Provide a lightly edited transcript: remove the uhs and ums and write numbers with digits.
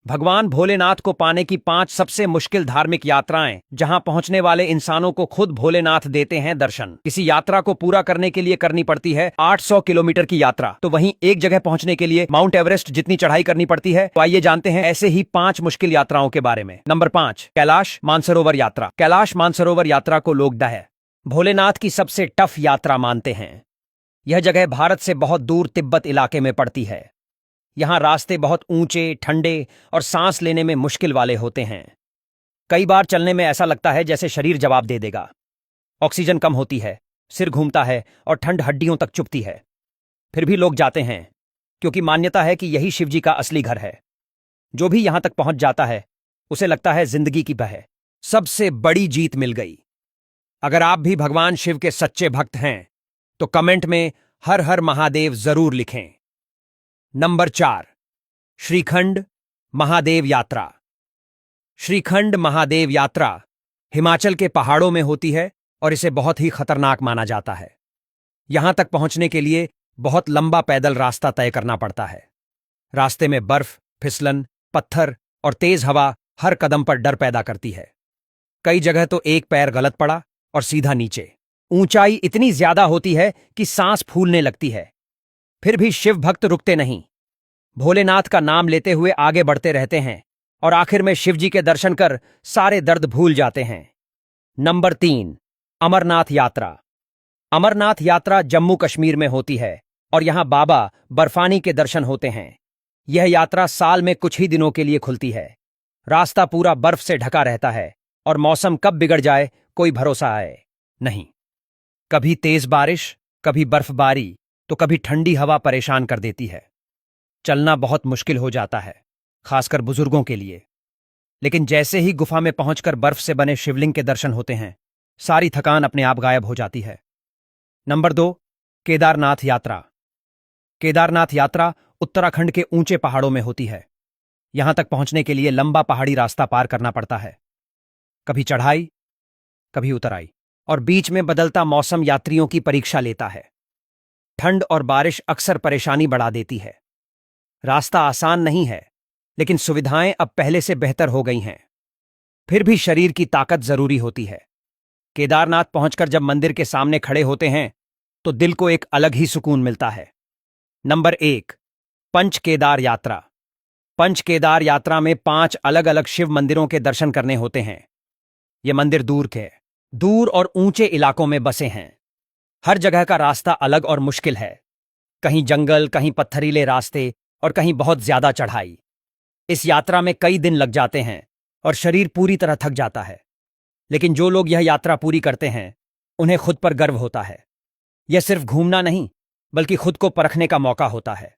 भगवान भोलेनाथ को पाने की 5 सबसे मुश्किल धार्मिक यात्राएं, जहां पहुंचने वाले इंसानों को खुद भोलेनाथ देते हैं दर्शन। किसी यात्रा को पूरा करने के लिए करनी पड़ती है 800 किलोमीटर की यात्रा, तो वहीं एक जगह पहुंचने के लिए माउंट एवरेस्ट जितनी चढ़ाई करनी पड़ती है। तो आइए जानते हैं ऐसे ही 5 मुश्किल यात्राओं के बारे में। नंबर 5, कैलाश मानसरोवर यात्रा। कैलाश मानसरोवर यात्रा को लोग भोलेनाथ की सबसे टफ यात्रा मानते हैं। यह जगह भारत से बहुत दूर तिब्बत इलाके में पड़ती है। यहां रास्ते बहुत ऊंचे, ठंडे और सांस लेने में मुश्किल वाले होते हैं। कई बार चलने में ऐसा लगता है जैसे शरीर जवाब दे देगा। ऑक्सीजन कम होती है, सिर घूमता है और ठंड हड्डियों तक चुभती है। फिर भी लोग जाते हैं, क्योंकि मान्यता है कि यही शिवजी का असली घर है। जो भी यहां तक पहुंच जाता है उसे लगता है जिंदगी की सबसे बड़ी जीत मिल गई। अगर आप भी भगवान शिव के सच्चे भक्त हैं तो कमेंट में हर हर महादेव जरूर लिखें। नंबर 4, श्रीखंड महादेव यात्रा। श्रीखंड महादेव यात्रा हिमाचल के पहाड़ों में होती है और इसे बहुत ही खतरनाक माना जाता है। यहां तक पहुंचने के लिए बहुत लंबा पैदल रास्ता तय करना पड़ता है। रास्ते में बर्फ, फिसलन, पत्थर और तेज हवा हर कदम पर डर पैदा करती है। कई जगह तो एक पैर गलत पड़ा और सीधा नीचे। ऊंचाई इतनी ज्यादा होती है कि सांस फूलने लगती है। फिर भी शिव भक्त रुकते नहीं। भोलेनाथ का नाम लेते हुए आगे बढ़ते रहते हैं और आखिर में शिवजी के दर्शन कर सारे दर्द भूल जाते हैं। नंबर 3, अमरनाथ यात्रा। अमरनाथ यात्रा जम्मू कश्मीर में होती है और यहां बाबा बर्फानी के दर्शन होते हैं। यह यात्रा साल में कुछ ही दिनों के लिए खुलती है। रास्ता पूरा बर्फ से ढका रहता है और मौसम कब बिगड़ जाए कोई भरोसा आए नहीं। कभी तेज बारिश, कभी बर्फबारी, तो कभी ठंडी हवा परेशान कर देती है। चलना बहुत मुश्किल हो जाता है, खासकर बुजुर्गों के लिए। लेकिन जैसे ही गुफा में पहुंचकर बर्फ से बने शिवलिंग के दर्शन होते हैं, सारी थकान अपने आप गायब हो जाती है। नंबर 2, केदारनाथ यात्रा। केदारनाथ यात्रा उत्तराखंड के ऊंचे पहाड़ों में होती है। यहां तक पहुंचने के लिए लंबा पहाड़ी रास्ता पार करना पड़ता है। कभी चढ़ाई, कभी उतराई, और बीच में बदलता मौसम यात्रियों की परीक्षा लेता है। ठंड और बारिश अक्सर परेशानी बढ़ा देती है। रास्ता आसान नहीं है, लेकिन सुविधाएं अब पहले से बेहतर हो गई हैं। फिर भी शरीर की ताकत जरूरी होती है। केदारनाथ पहुंचकर जब मंदिर के सामने खड़े होते हैं तो दिल को एक अलग ही सुकून मिलता है। नंबर 1, पंच केदार यात्रा। पंच केदार यात्रा में 5 अलग अलग शिव मंदिरों के दर्शन करने होते हैं। ये मंदिर दूर और ऊंचे इलाकों में बसे हैं। हर जगह का रास्ता अलग और मुश्किल है। कहीं जंगल, कहीं पत्थरीले रास्ते और कहीं बहुत ज्यादा चढ़ाई। इस यात्रा में कई दिन लग जाते हैं और शरीर पूरी तरह थक जाता है। लेकिन जो लोग यह यात्रा पूरी करते हैं उन्हें खुद पर गर्व होता है। यह सिर्फ घूमना नहीं, बल्कि खुद को परखने का मौका होता है।